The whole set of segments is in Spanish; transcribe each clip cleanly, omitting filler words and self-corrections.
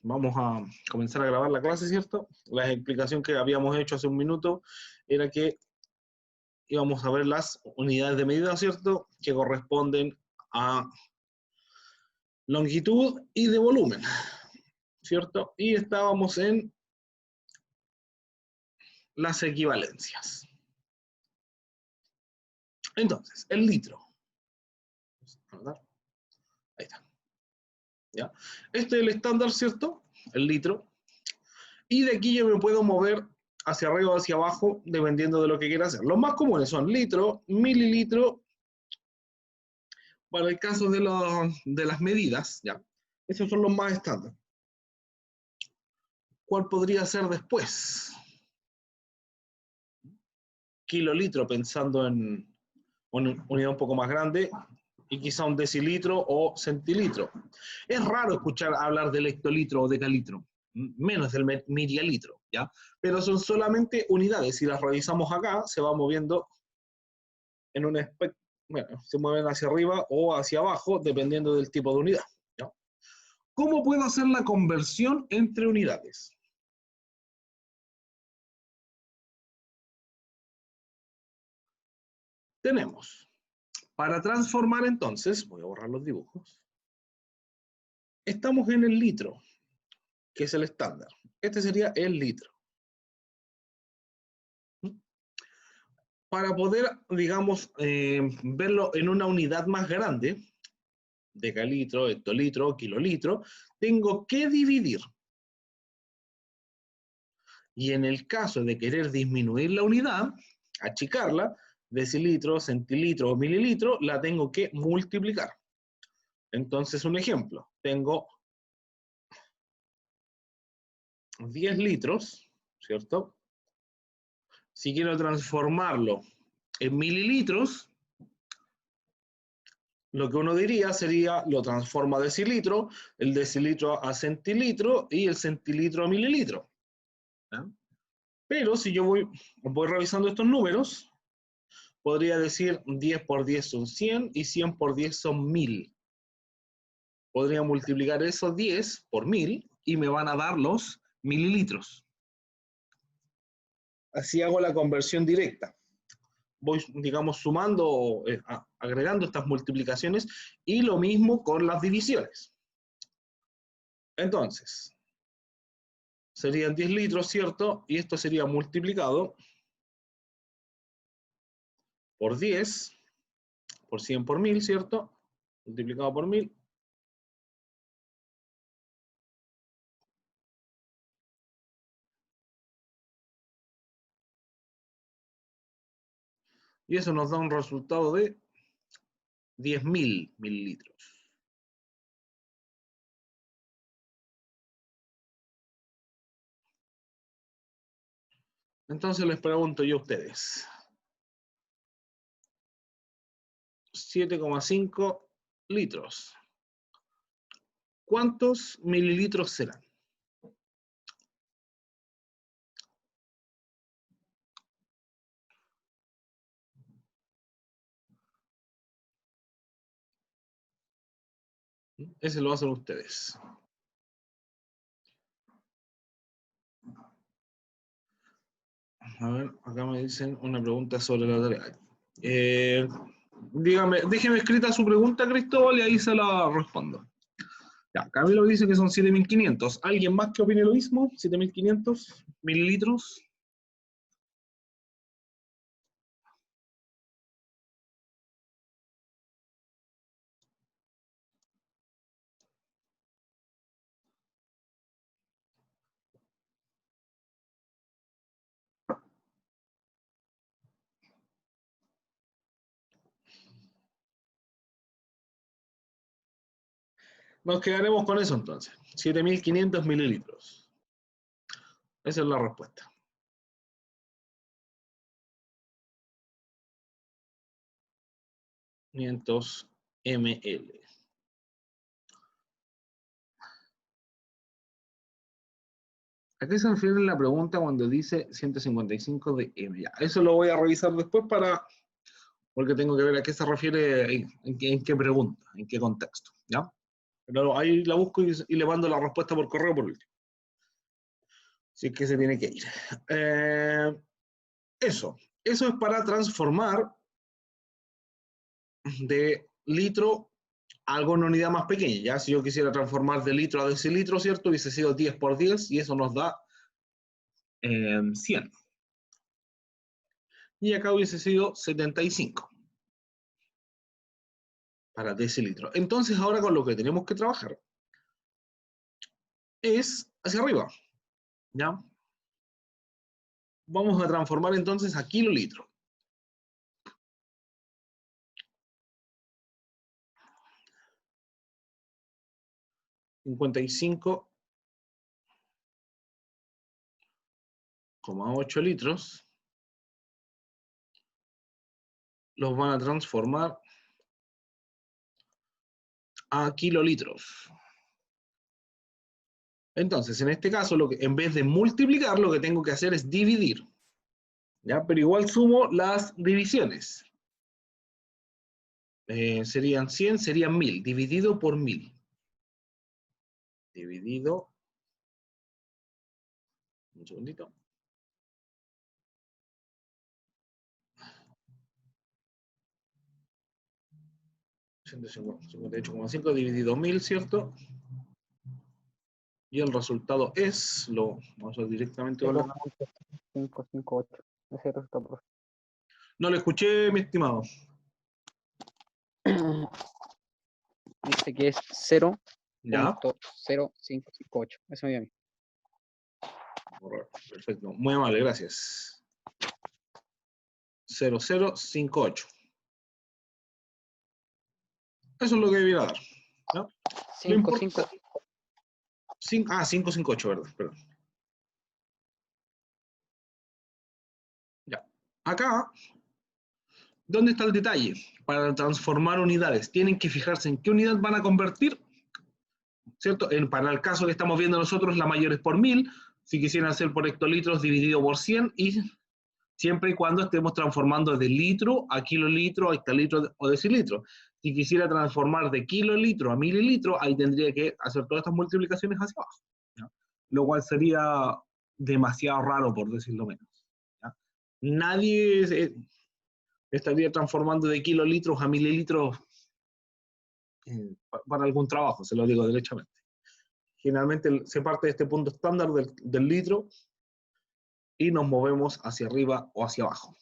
vamos a comenzar a grabar la clase, ¿cierto? La explicación que habíamos hecho hace un minuto era que íbamos a ver las unidades de medida, ¿cierto? Que corresponden a longitud y de volumen, ¿cierto? Y estábamos en las equivalencias. Entonces, el litro. Ahí está. ¿Ya? Este es el estándar, ¿cierto? El litro. Y de aquí yo me puedo mover hacia arriba o hacia abajo, dependiendo de lo que quiera hacer. Los más comunes son litro, mililitro, para el caso de las medidas, ¿ya? Esos son los más estándar. ¿Cuál podría ser después? Kilolitro, pensando en una unidad un poco más grande, y quizá un decilitro o centilitro. Es raro escuchar hablar del hectolitro o decalitro, menos del mirialitro, ¿ya? Pero son solamente unidades. Si las revisamos acá, se va moviendo en un espectro, bueno, se mueven hacia arriba o hacia abajo, dependiendo del tipo de unidad, ¿ya? ¿Cómo puedo hacer la conversión entre unidades? Tenemos, para transformar entonces, voy a borrar los dibujos, estamos en el litro, que es el estándar. Este sería el litro. Para poder, digamos, verlo en una unidad más grande, decalitro, hectolitro, kilolitro, tengo que dividir. Y en el caso de querer disminuir la unidad, achicarla, decilitro, centilitro o mililitro, la tengo que multiplicar. Entonces, un ejemplo, tengo 10 litros, ¿cierto? Si quiero transformarlo en mililitros, lo que uno diría sería, lo transforma a decilitro, el decilitro a centilitro y el centilitro a mililitro. ¿Ya? Pero si yo voy revisando estos números, podría decir 10 por 10 son 100 y 100 por 10 son 1000. Podría multiplicar esos 10 por 1000 y me van a dar los mililitros. Así hago la conversión directa. Voy, digamos, sumando, agregando estas multiplicaciones y lo mismo con las divisiones. Entonces, serían 10 litros, ¿cierto? Y esto sería multiplicado por 10, por 100 por 1000, ¿cierto? Multiplicado por 1000. Y eso nos da un resultado de 10.000 mililitros. Entonces les pregunto yo a ustedes. 7,5 litros. ¿Cuántos mililitros serán? Ese lo hacen ustedes. A ver, acá me dicen una pregunta sobre la tarea. Dígame, déjeme escrita su pregunta, Cristóbal, y ahí se la respondo. Ya, Camilo dice que son 7.500. ¿Alguien más que opine lo mismo? 7.500 mililitros. Nos quedaremos con eso entonces. 7.500 mililitros. Esa es la respuesta. ml. ¿A qué se refiere la pregunta cuando dice 155 de m? Ya, eso lo voy a revisar después porque tengo que ver a qué se refiere, en qué pregunta, en qué contexto, ¿ya? Pero ahí la busco y le mando la respuesta por correo por último. Si es que se tiene que ir. Eso es para transformar de litro a algo en una unidad más pequeña. Ya si yo quisiera transformar de litro a decilitro, ¿cierto? Hubiese sido 10 por 10 y eso nos da 100. Y acá hubiese sido 75 para decilitro. Entonces ahora con lo que tenemos que trabajar es hacia arriba. ¿Ya? Vamos a transformar entonces a kilolitro. $55,8 litros los van a transformar a kilolitros. Entonces, en este caso, en vez de multiplicar, lo que tengo que hacer es dividir. ¿Ya? Pero igual sumo las divisiones. Serían 100, serían 1000, dividido por 1000. Dividido, un segundito. 158,5 dividido 1000, ¿cierto? Y el resultado es, lo vamos a ver directamente con la... 0.558. Ese resultado, profe. No lo escuché, mi estimado. Dice que es ¿Ya? 0.0558. Eso me dio a mí. Perfecto. Muy amable, gracias. 0058. Eso es lo que debiera dar. ¿No? 558, ¿verdad? Perdón. Ya. Acá, ¿dónde está el detalle? Para transformar unidades, tienen que fijarse en qué unidad van a convertir, ¿cierto? Para el caso que estamos viendo nosotros, la mayor es por 1000. Si quisieran hacer por hectolitros, dividido por 100, y siempre y cuando estemos transformando de litro a kilolitro, a hectolitro o decilitro. Si quisiera transformar de kilolitro a mililitro, ahí tendría que hacer todas estas multiplicaciones hacia abajo, ¿ya? Lo cual sería demasiado raro, por decirlo menos, ¿ya? Nadie estaría transformando de kilolitros a mililitros para algún trabajo, se lo digo derechamente. Generalmente se parte de este punto estándar del litro y nos movemos hacia arriba o hacia abajo.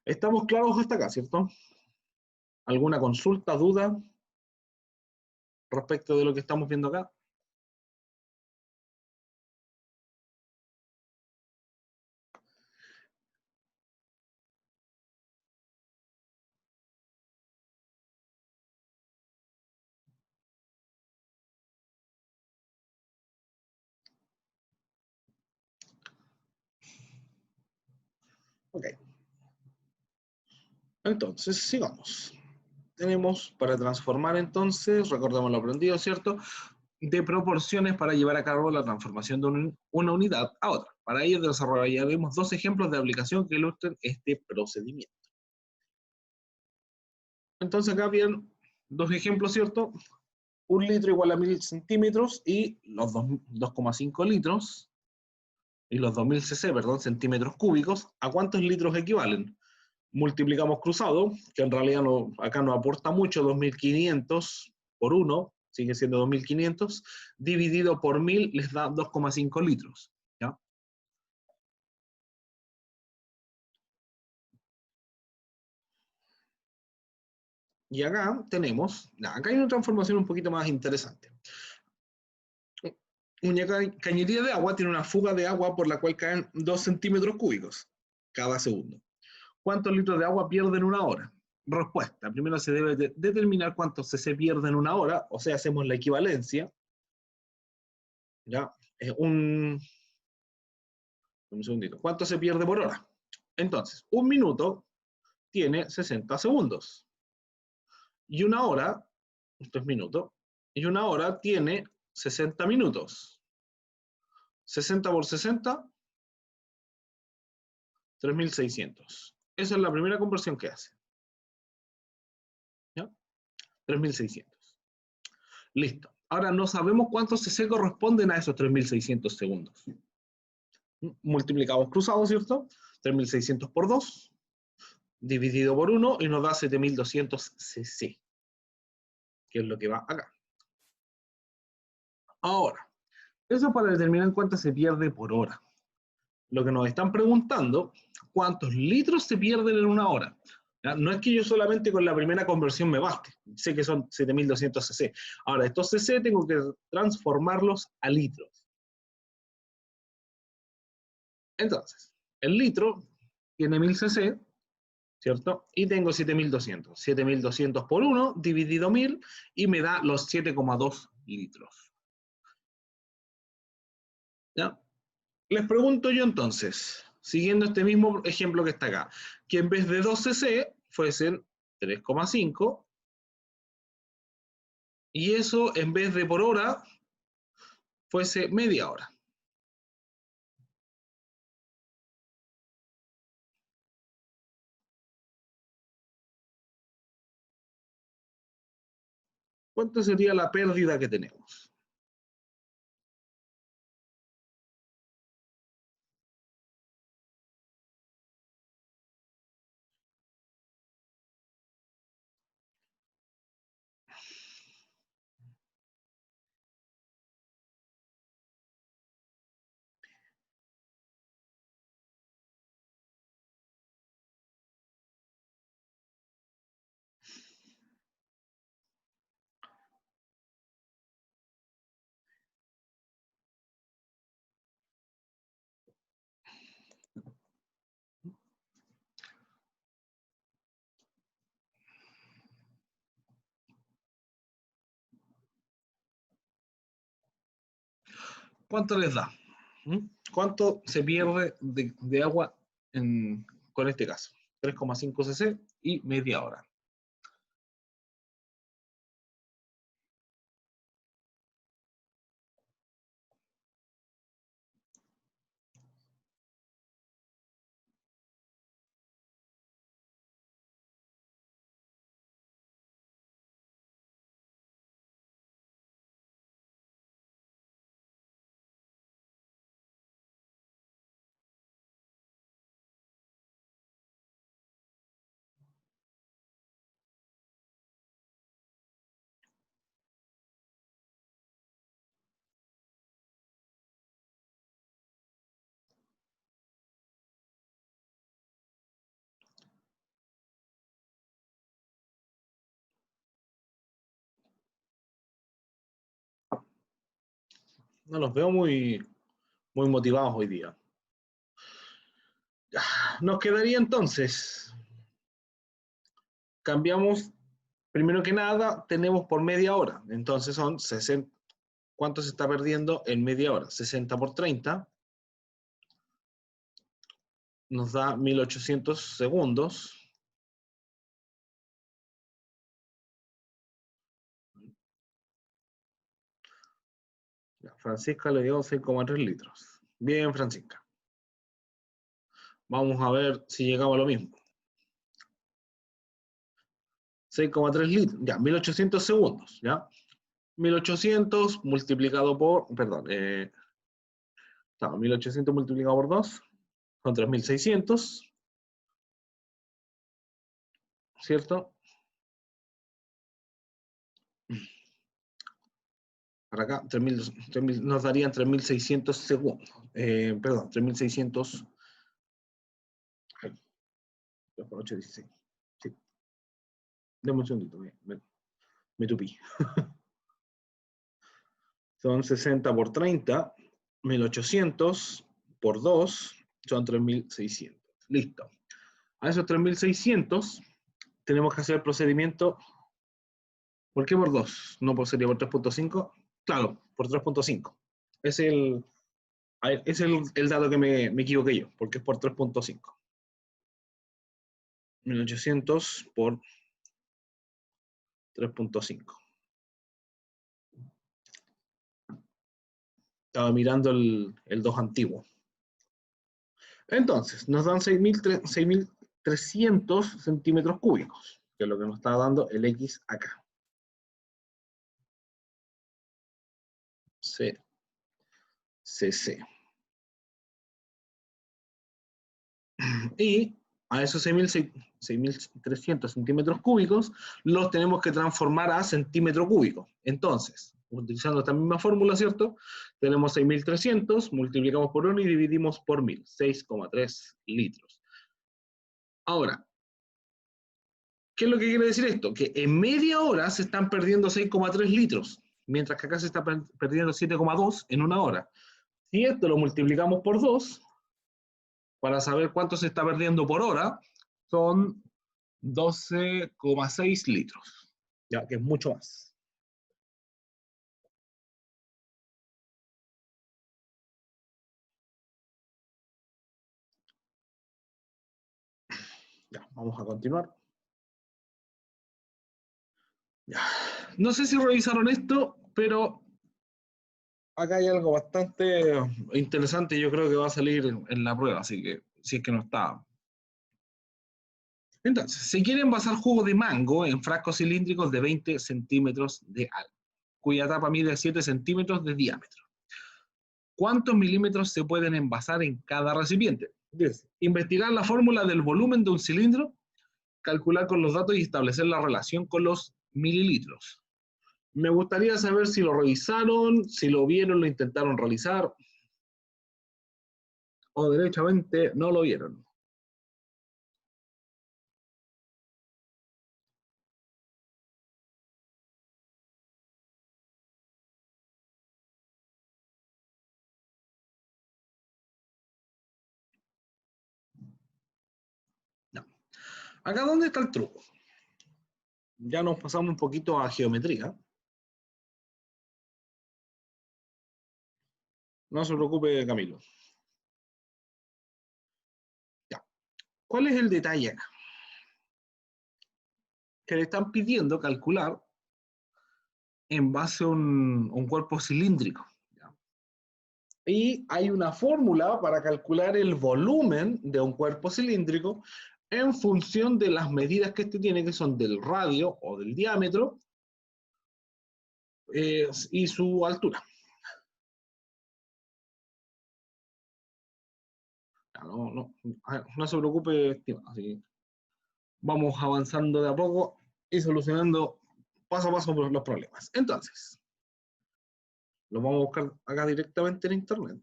¿Estamos claros hasta acá, cierto? ¿Alguna consulta, duda respecto de lo que estamos viendo acá? Ok. Entonces, sigamos. Tenemos para transformar entonces, recordemos lo aprendido, ¿cierto? De proporciones para llevar a cabo la transformación de una unidad a otra. Para ello desarrollaremos dos ejemplos de aplicación que ilustren este procedimiento. Entonces acá vienen dos ejemplos, ¿cierto? 1 litro igual a 1000 centímetros y los 2,5 litros y los 2000 cc, perdón, centímetros cúbicos, ¿a cuántos litros equivalen? Multiplicamos cruzado, que en realidad acá no aporta mucho, 2500 por 1, sigue siendo 2500, dividido por 1000 les da 2,5 litros. ¿Ya? Y acá tenemos, acá hay una transformación un poquito más interesante. Una cañería de agua tiene una fuga de agua por la cual caen 2 centímetros cúbicos cada segundo. ¿Cuántos litros de agua pierde en una hora? Respuesta. Primero se debe determinar cuánto se pierde en una hora, o sea, hacemos la equivalencia. ¿Ya? Un segundito. ¿Cuánto se pierde por hora? Entonces, un minuto tiene 60 segundos. Y una hora, esto es minuto, y una hora tiene 60 minutos. 60 por 60, 3600. Esa es la primera conversión que hace. ¿Ya? 3.600. Listo. Ahora no sabemos cuántos cc corresponden a esos 3.600 segundos. Multiplicamos cruzados, ¿cierto? 3.600 por 2, dividido por 1, y nos da 7.200 cc, que es lo que va acá. Ahora, eso para determinar cuánto se pierde por hora. Lo que nos están preguntando, ¿cuántos litros se pierden en una hora? ¿Ya? No es que yo solamente con la primera conversión me baste, sé que son 7.200 cc. Ahora, estos cc tengo que transformarlos a litros. Entonces, el litro tiene 1.000 cc, ¿cierto? Y tengo 7.200. 7.200 por 1 dividido 1.000 y me da los 7,2 litros. ¿Ya? Les pregunto yo entonces, siguiendo este mismo ejemplo que está acá, que en vez de 2 cc fuesen 3,5 y eso en vez de por hora fuese media hora. ¿Cuánto sería la pérdida que tenemos? ¿Cuánto les da? ¿Cuánto se pierde de agua con este caso? 3,5 cc y media hora. No los veo muy motivados hoy día. Nos quedaría entonces, cambiamos, primero que nada, tenemos por media hora, entonces son 60, ¿cuánto se está perdiendo en media hora? 60 por 30, nos da 1.800 segundos. Francisca le dio 6,3 litros. Bien, Francisca. Vamos a ver si llegamos a lo mismo. 6,3 litros, ya, 1.800 segundos, ¿ya? 1.800 multiplicado por, perdón, 1.800 multiplicado por 2 son 3.600, ¿cierto? Para acá, 3.000, nos darían 3.600 segundos, perdón, 3.600, 2 por 8, 16, sí. Deme un segundito, me tupí. Son 60 por 30, 1.800 por 2, son 3.600. Listo. A esos 3.600 tenemos que hacer el procedimiento. ¿Por qué por 2? ¿No sería por 3.5? Claro, por 3.5. Es el dato que me equivoqué yo, porque es por 3.5. 1.800 por 3.5. Estaba mirando el 2 antiguo. Entonces, nos dan 6.300 centímetros cúbicos, que es lo que nos está dando el X acá. cc. Y a esos 6.300 centímetros cúbicos los tenemos que transformar a centímetro cúbico. Entonces, utilizando esta misma fórmula, ¿cierto? Tenemos 6.300, multiplicamos por 1 y dividimos por 1.000, 6,3 litros. Ahora, ¿qué es lo que quiere decir esto? Que en media hora se están perdiendo 6,3 litros, mientras que acá se está perdiendo 7,2 en una hora. Si esto lo multiplicamos por 2, para saber cuánto se está perdiendo por hora, son 12,6 litros, ya que es mucho más. Ya, vamos a continuar. Ya. No sé si revisaron esto, pero acá hay algo bastante interesante y yo creo que va a salir en la prueba, así que si es que no está. Entonces, se quiere envasar jugo de mango en frascos cilíndricos de 20 centímetros de alto, cuya tapa mide 7 centímetros de diámetro. ¿Cuántos milímetros se pueden envasar en cada recipiente? Entonces, investigar la fórmula del volumen de un cilindro, calcular con los datos y establecer la relación con los mililitros. Me gustaría saber si lo revisaron, si lo vieron, lo intentaron realizar, o derechamente no lo vieron. No. Acá, ¿dónde está el truco? Ya nos pasamos un poquito a geometría. No se preocupe, Camilo. Ya. ¿Cuál es el detalle acá? Que le están pidiendo calcular en base a un cuerpo cilíndrico. ¿Ya? Y hay una fórmula para calcular el volumen de un cuerpo cilíndrico en función de las medidas que este tiene, que son del radio o del diámetro y su altura. No se preocupe, estimado. Así vamos avanzando de a poco y solucionando paso a paso los problemas. Entonces, lo vamos a buscar acá directamente en internet.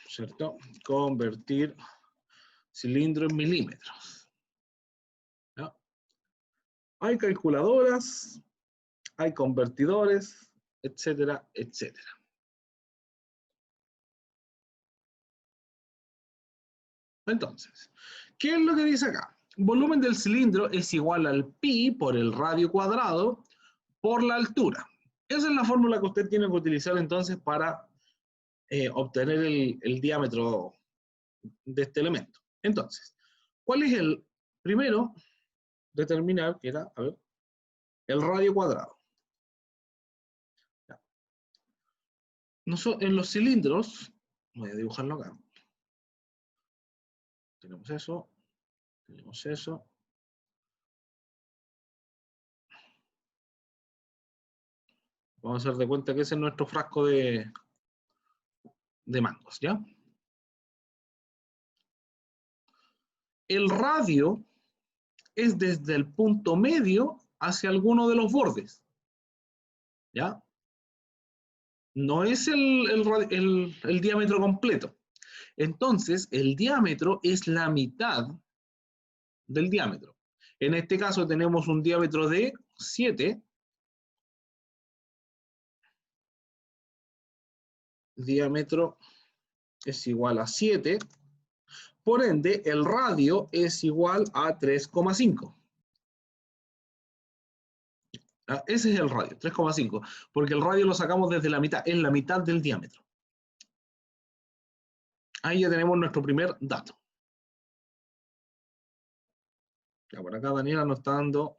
¿Cierto? Convertir cilindro en milímetros. ¿Ya? Hay calculadoras, hay convertidores, etcétera, etcétera. Entonces, ¿qué es lo que dice acá? Volumen del cilindro es igual al pi por el radio cuadrado por la altura. Esa es la fórmula que usted tiene que utilizar entonces para obtener el diámetro de este elemento. Entonces, ¿cuál es el primero? Determinar que era, a ver, el radio cuadrado. Ya. En los cilindros, voy a dibujarlo acá. Tenemos eso, tenemos eso. Vamos a hacer de cuenta que ese es nuestro frasco de mangos, ¿ya? El radio es desde el punto medio hacia alguno de los bordes, ¿ya? No es el diámetro completo. Entonces, el diámetro es la mitad del diámetro. En este caso tenemos un diámetro de 7. Diámetro es igual a 7. Por ende, el radio es igual a 3,5. Ese es el radio, 3,5. Porque el radio lo sacamos desde la mitad, es la mitad del diámetro. Ahí ya tenemos nuestro primer dato. Ya por acá Daniela nos está dando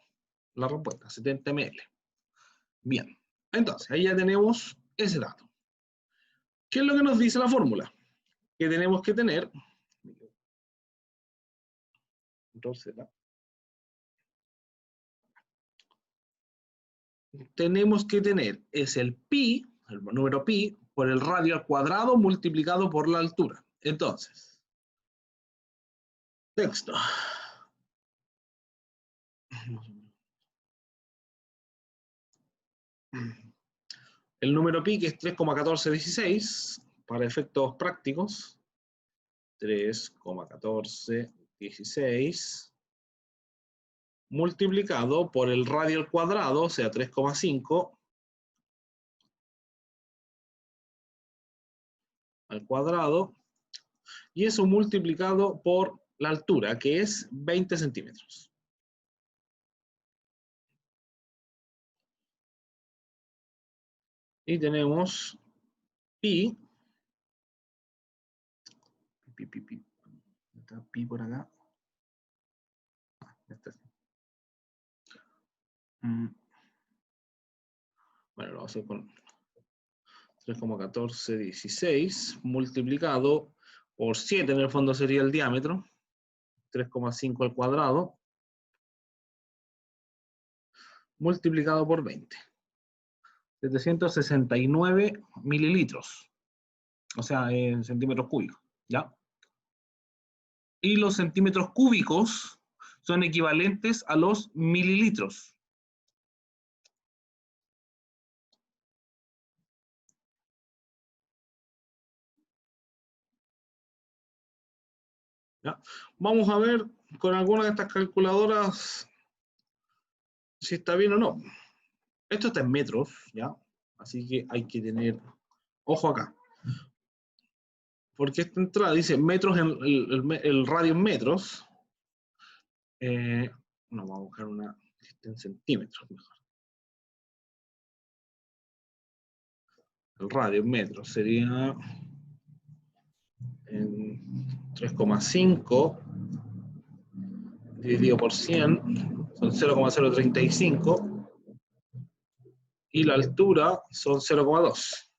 la respuesta, 70 ml. Bien, entonces ahí ya tenemos ese dato. ¿Qué es lo que nos dice la fórmula? Que tenemos que tener, entonces, tenemos que tener es el pi, el número pi, por el radio al cuadrado multiplicado por la altura. Entonces, texto. El número pi, que es 3,1416, para efectos prácticos, 3,1416, multiplicado por el radio al cuadrado, o sea, 3,5, al cuadrado, y eso multiplicado por la altura, que es 20 centímetros. Y tenemos pi, está pi por acá. Bueno, lo vamos a hacer con 3,1416 multiplicado por 7, en el fondo sería el diámetro, 3,5 al cuadrado, multiplicado por 20. 769 mililitros, o sea, en centímetros cúbicos, ¿ya? Y los centímetros cúbicos son equivalentes a los mililitros. ¿Ya? Vamos a ver con alguna de estas calculadoras si está bien o no. Esto está en metros, ¿ya? Así que hay que tener ojo acá. Porque esta entrada dice metros, el radio en metros. No, vamos a buscar una que esté en centímetros mejor. El radio en metros sería en 3,5 dividido por 100 son 0,035 y la altura son 0,2.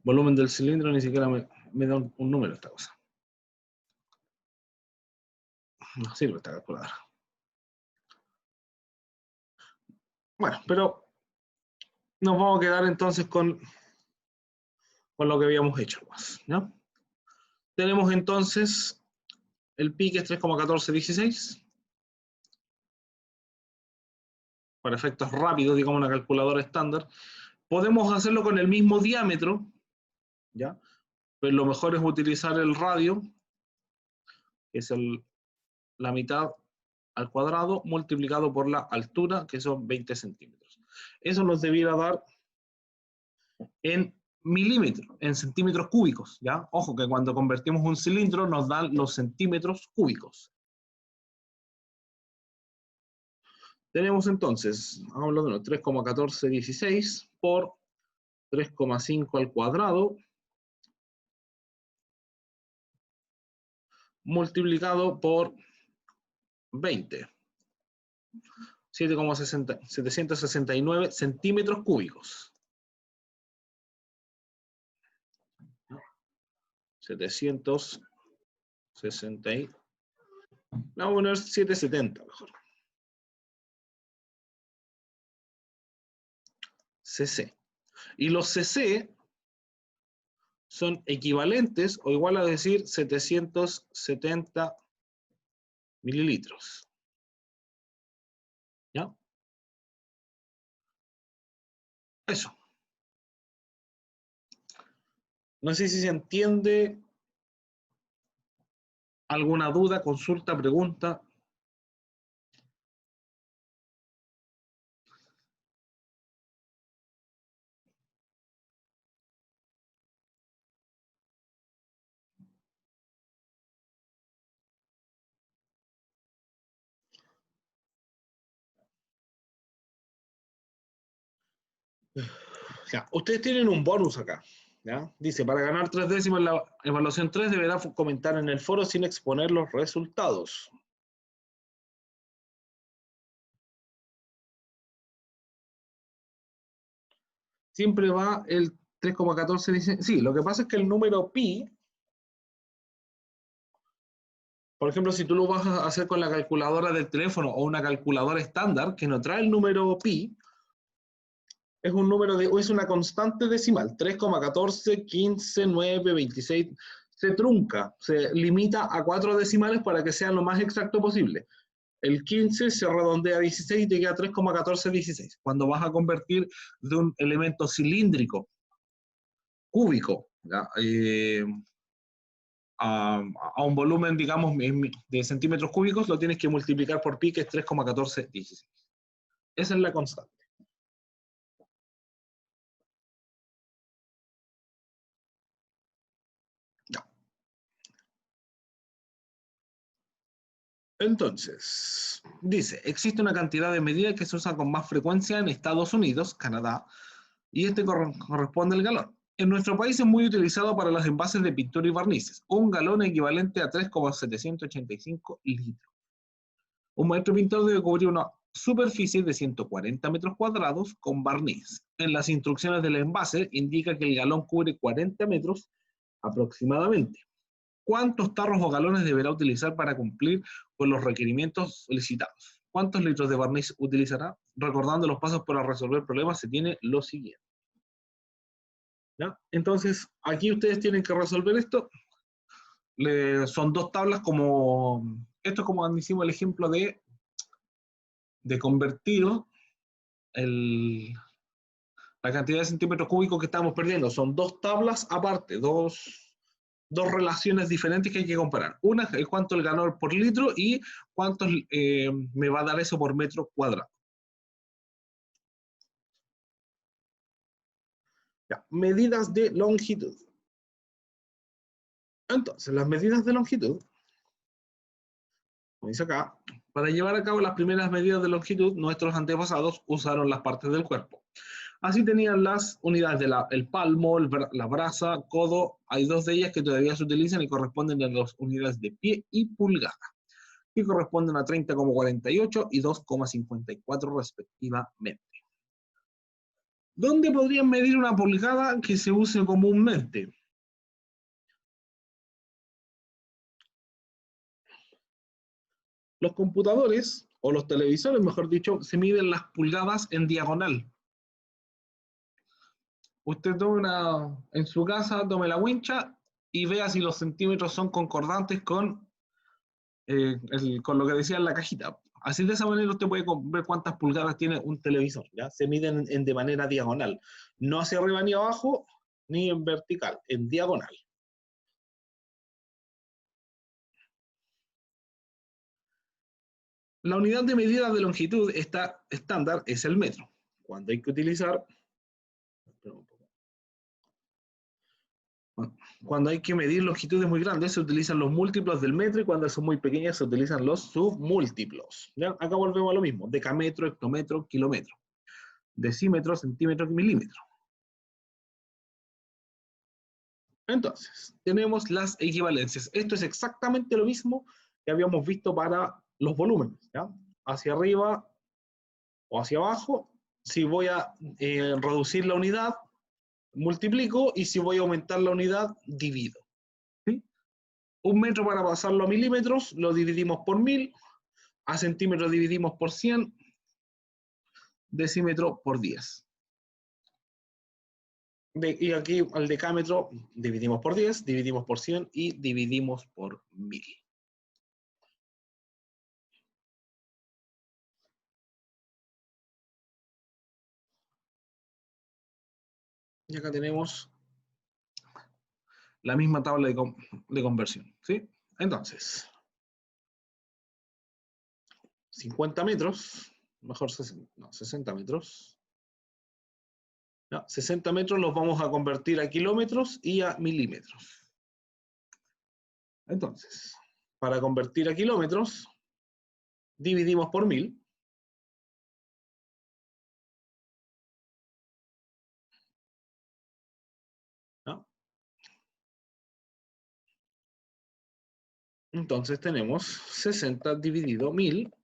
Volumen del cilindro ni siquiera me da un número esta cosa. No sirve esta calculadora. Bueno, pero nos vamos a quedar entonces con lo que habíamos hecho, ¿no? Tenemos entonces el pi, que es 3,1416. Para efectos rápidos, digamos una calculadora estándar. Podemos hacerlo con el mismo diámetro, ¿ya? Pero lo mejor es utilizar el radio, que es la mitad al cuadrado, multiplicado por la altura, que son 20 centímetros. Eso nos debiera dar en milímetros, en centímetros cúbicos, ¿ya? Ojo que cuando convertimos un cilindro nos dan los centímetros cúbicos. Tenemos entonces, vamos a hablar de 3,1416 por 3,5 al cuadrado multiplicado por 20. 769 centímetros cúbicos. 760. Vamos a poner 770 mejor. cc. Y los cc son equivalentes o igual a decir 770 mililitros. ¿Ya? Eso. No sé si se entiende. ¿Alguna duda, consulta, pregunta? Ya, ustedes tienen un bonus acá. ¿Ya? Dice, para ganar 3 décimas en la evaluación 3 deberá comentar en el foro sin exponer los resultados. Siempre va el 3,14. Sí, lo que pasa es que el número pi Por ejemplo, si tú lo vas a hacer con la calculadora del teléfono o una calculadora estándar que no trae el número pi, es un número es una constante decimal, 3,14, 15, 9, 26, se trunca, se limita a 4 decimales para que sea lo más exacto posible. El 15 se redondea a 16 y te queda 3,1416. Cuando vas a convertir de un elemento cilíndrico, cúbico, a un volumen, digamos, de centímetros cúbicos, lo tienes que multiplicar por pi, que es 3,1416. Esa es la constante. Ya. Entonces, dice, existe una cantidad de medidas que se usan con más frecuencia en Estados Unidos, Canadá, y este corresponde al galón. En nuestro país es muy utilizado para los envases de pintura y barnices. Un galón equivalente a 3,785 litros. Un maestro pintor debe cubrir una superficie de 140 metros cuadrados con barniz. En las instrucciones del envase indica que el galón cubre 40 metros aproximadamente. ¿Cuántos tarros o galones deberá utilizar para cumplir con los requerimientos solicitados? ¿Cuántos litros de barniz utilizará? Recordando los pasos para resolver problemas, se tiene lo siguiente. ¿Ya? Entonces, aquí ustedes tienen que resolver esto. Son dos tablas como, esto es como hicimos el ejemplo de convertir la cantidad de centímetros cúbicos que estamos perdiendo. Son dos tablas aparte, dos relaciones diferentes que hay que comparar. Una es cuánto el ganador por litro y cuánto me va a dar eso por metro cuadrado. Ya, medidas de longitud. Entonces, las medidas de longitud, como dice acá, para llevar a cabo las primeras medidas de longitud, nuestros antepasados usaron las partes del cuerpo. Así tenían las unidades del palmo, la braza, codo. Hay dos de ellas que todavía se utilizan y corresponden a las unidades de pie y pulgada, que corresponden a 30,48 y 2,54 respectivamente. ¿Dónde podrían medir una pulgada que se use comúnmente? Los computadores, o los televisores, mejor dicho, se miden las pulgadas en diagonal. Usted tome en su casa, tome la wincha y vea si los centímetros son concordantes con lo que decía en la cajita. Así de esa manera usted puede ver cuántas pulgadas tiene un televisor. ¿Ya? Se miden de manera diagonal, no hacia arriba ni abajo, ni en vertical, en diagonal. La unidad de medida de longitud estándar es el metro. Cuando hay que utilizar, cuando hay que medir longitudes muy grandes, se utilizan los múltiplos del metro, y cuando son muy pequeñas se utilizan los submúltiplos. ¿Ya? Acá volvemos a lo mismo: decámetro, hectómetro, kilómetro, decímetro, centímetro, milímetro. Entonces, tenemos las equivalencias. Esto es exactamente lo mismo que habíamos visto para los volúmenes. ¿Ya? Hacia arriba o hacia abajo, si voy a reducir la unidad, multiplico, y si voy a aumentar la unidad, divido. ¿Sí? Un metro, para pasarlo a milímetros, lo dividimos por 1000, a centímetros dividimos por 100, decímetro por 10. Y aquí al decámetro dividimos por 10, dividimos por 100 y dividimos por 1000. Y acá tenemos la misma tabla de conversión. ¿Sí? Entonces, 50 metros, mejor 60 metros. No, 60 metros los vamos a convertir a kilómetros y a milímetros. Entonces, para convertir a kilómetros, dividimos por 1000. ¿No? Entonces tenemos 60 dividido 1000,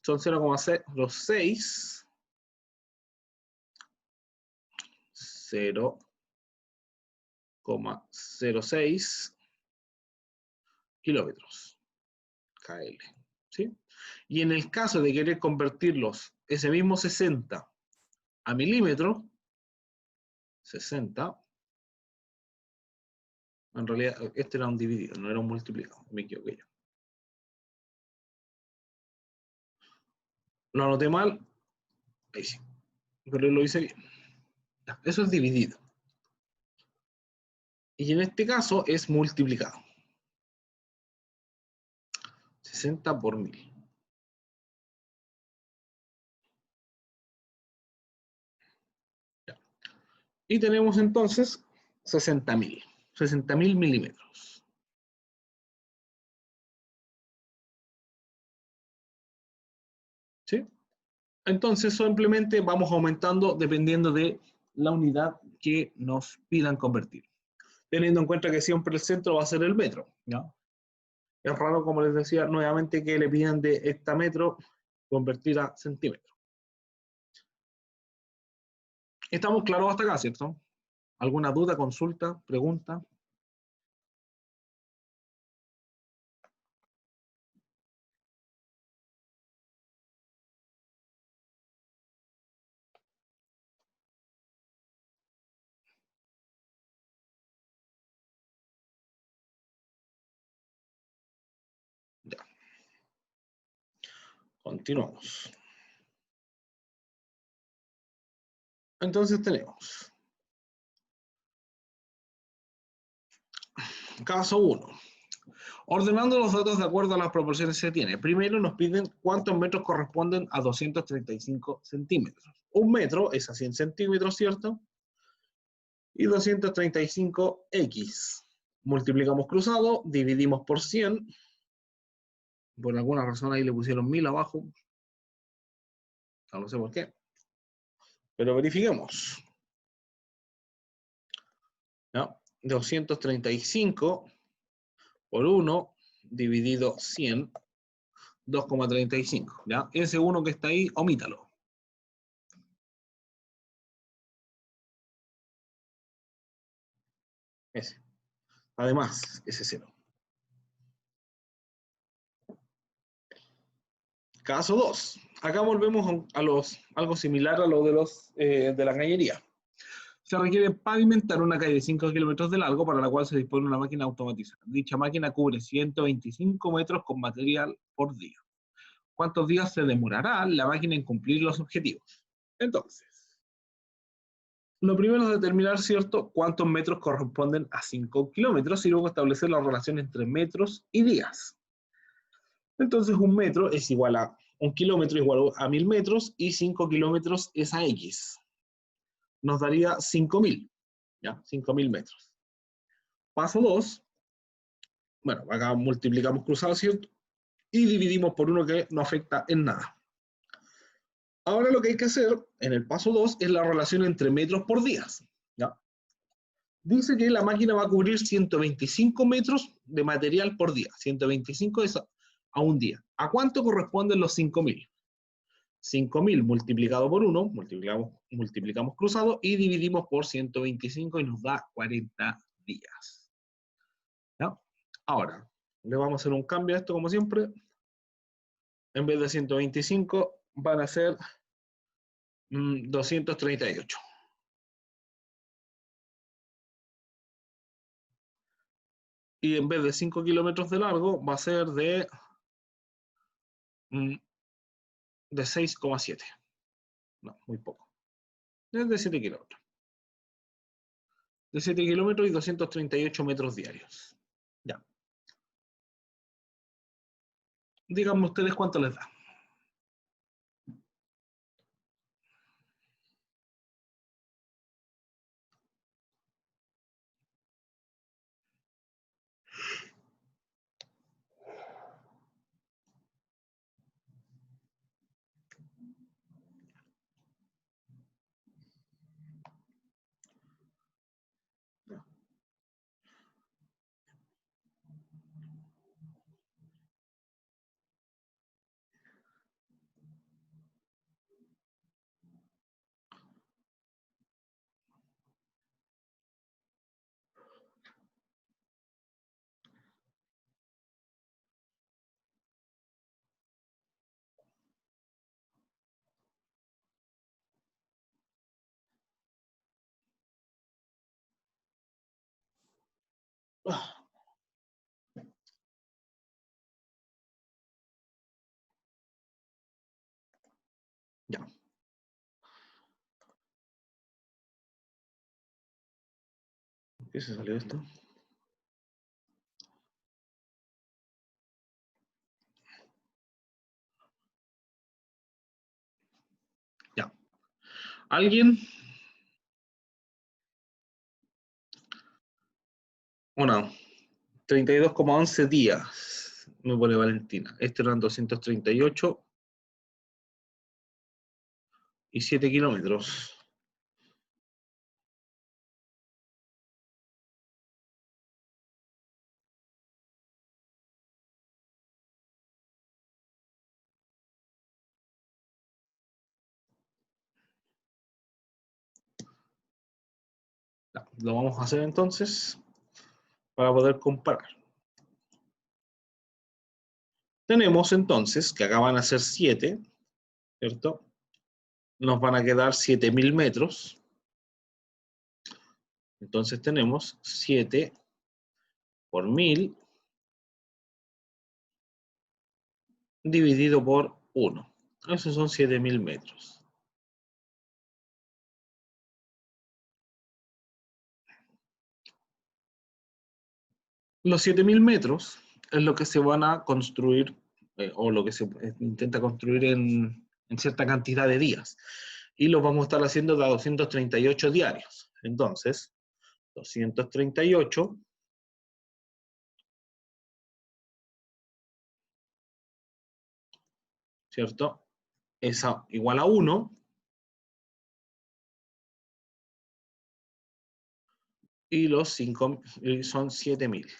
son 0,06, 0,06 kilómetros. KL. ¿Sí? Y en el caso de querer convertirlos, ese mismo 60 a milímetros, 60, en realidad este era un dividido, no era un multiplicado, me equivoqué yo. Lo anoté mal, ahí sí, pero lo hice bien. Eso es dividido. Y en este caso es multiplicado. 60 por 1000. Y tenemos entonces 60.000 milímetros. ¿Sí? Entonces simplemente vamos aumentando dependiendo de la unidad que nos pidan convertir. Teniendo en cuenta que siempre el centro va a ser el metro. ¿No? Es raro, como les decía, nuevamente que le pidan de hectámetro convertir a centímetro. ¿Estamos claros hasta acá, cierto? ¿Alguna duda, consulta, pregunta? Ya. Continuamos. Entonces tenemos caso 1. Ordenando los datos de acuerdo a las proporciones que se tiene. Primero nos piden cuántos metros corresponden a 235 centímetros. Un metro es a 100 centímetros, ¿cierto? Y 235x. Multiplicamos cruzado, dividimos por 100. Por alguna razón ahí le pusieron 1000 abajo. No sé por qué. Pero verifiquemos. ¿No? 235 por 1 dividido 100, 2,35. ¿Ya? Ese 1 que está ahí, omítalo. Ese. Además, ese 0. Caso 2. Acá volvemos a algo similar a lo de la cañería. Se requiere pavimentar una calle de 5 kilómetros de largo para la cual se dispone una máquina automatizada. Dicha máquina cubre 125 metros con material por día. ¿Cuántos días se demorará la máquina en cumplir los objetivos? Entonces, lo primero es determinar, ¿cierto?, cuántos metros corresponden a 5 kilómetros y luego establecer la relación entre metros y días. Entonces, un metro es igual a un kilómetro igual a 1000 metros y 5 kilómetros es a X. Nos daría 5000, ¿ya? 5000 metros. Paso 2, bueno, acá multiplicamos cruzado, ¿cierto? Y dividimos por uno que no afecta en nada. Ahora lo que hay que hacer en el paso 2 es la relación entre metros por días, ¿ya? Dice que la máquina va a cubrir 125 metros de material por día. 125 es a un día. ¿A cuánto corresponden los 5000? 5000 multiplicado por 1, multiplicamos cruzado y dividimos por 125 y nos da 40 días. ¿Ya? Ahora, le vamos a hacer un cambio a esto como siempre. En vez de 125 van a ser 238. Y en vez de 5 kilómetros de largo va a ser de 6,7. No, muy poco. Es de 7 kilómetros. De 7 kilómetros y 238 metros diarios. Ya. Díganme ustedes cuánto les da. ¿Qué se salió esto? Ya. ¿Alguien? Bueno, 32,11 días, me pone Valentina. Este eran 238 y 7 kilómetros. Ya, lo vamos a hacer entonces para poder comparar. Tenemos entonces que acá van a ser 7, ¿cierto? Nos van a quedar 7.000 metros. Entonces tenemos 7 por 1000 dividido por 1. Esos son 7.000 metros. Los 7.000 metros es lo que se van a construir, o lo que se intenta construir en cierta cantidad de días. Y lo vamos a estar haciendo de a 238 diarios. Entonces, 238, ¿cierto? Es igual a 1. Y los 5 son 7.000.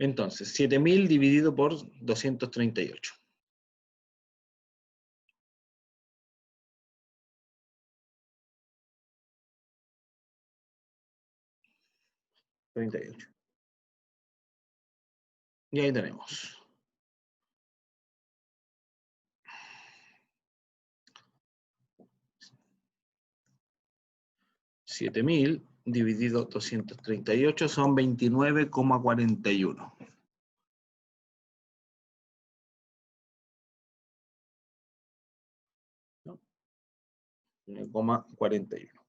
Entonces, 7.000 dividido por 238. 38. Y ahí tenemos. 7.000 dividido 238 son 29,41. ¿No? 1,41.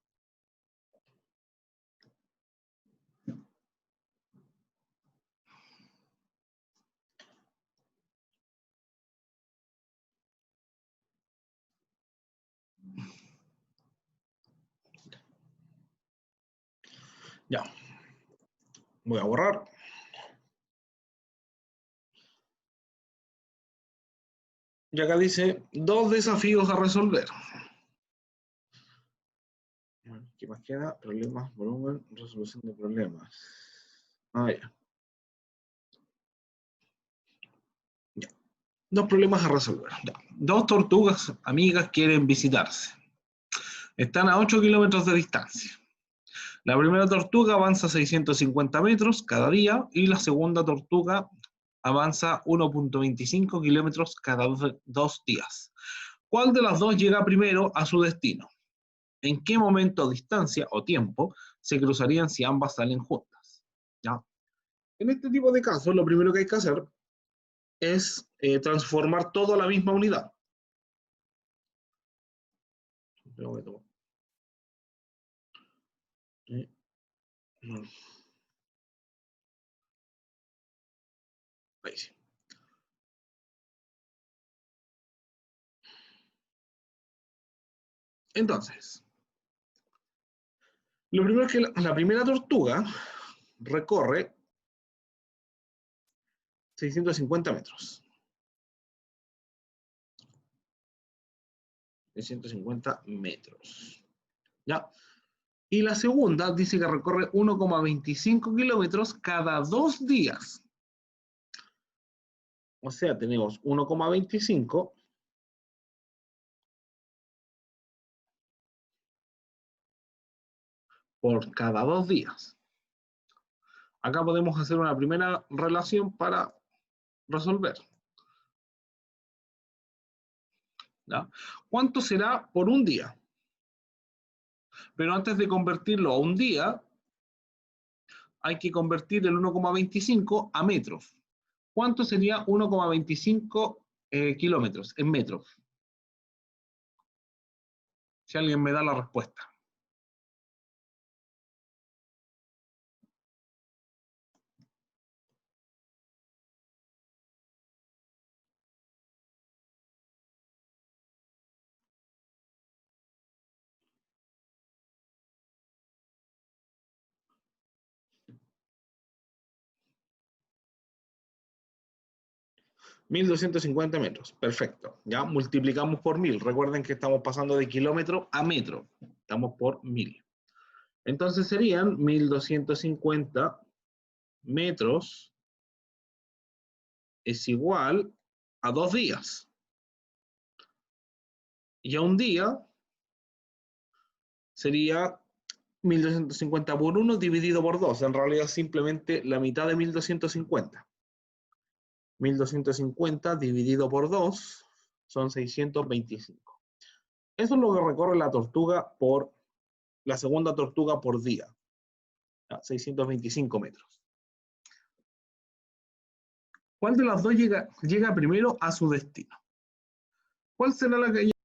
Ya. Voy a borrar. Y acá dice 2 desafíos a resolver. ¿Qué más queda? Problemas, volumen, resolución de problemas. Ya. Ya. 2 problemas a resolver. Ya. 2 tortugas amigas quieren visitarse. Están a 8 kilómetros de distancia. La primera tortuga avanza 650 metros cada día y la segunda tortuga avanza 1,25 kilómetros cada 2 días. ¿Cuál de las dos llega primero a su destino? ¿En qué momento, distancia o tiempo se cruzarían si ambas salen juntas? ¿Ya? En este tipo de casos, lo primero que hay que hacer es transformar todo a la misma unidad. Ahí sí. Entonces, lo primero es que la primera tortuga recorre 650 metros. 650 metros. ¿Ya? Y la segunda dice que recorre 1,25 kilómetros cada 2 días. O sea, tenemos 1,25 por cada 2 días. Acá podemos hacer una primera relación para resolver. ¿Ya? ¿Cuánto será por un día? Pero antes de convertirlo a un día, hay que convertir el 1,25 a metros. ¿Cuánto sería 1,25 kilómetros en metros? Si alguien me da la respuesta. 1250 metros, perfecto. Ya multiplicamos por 1000. Recuerden que estamos pasando de kilómetro a metro. Estamos por 1000. Entonces serían 1250 metros es igual a 2 días. Y a un día sería 1250 por 1 dividido por 2. En realidad simplemente la mitad de 1250. 1250 dividido por 2 son 625. Eso es lo que recorre la tortuga por, la segunda tortuga por día. 625 metros. ¿Cuál de las dos llega primero a su destino? ¿Cuál será la que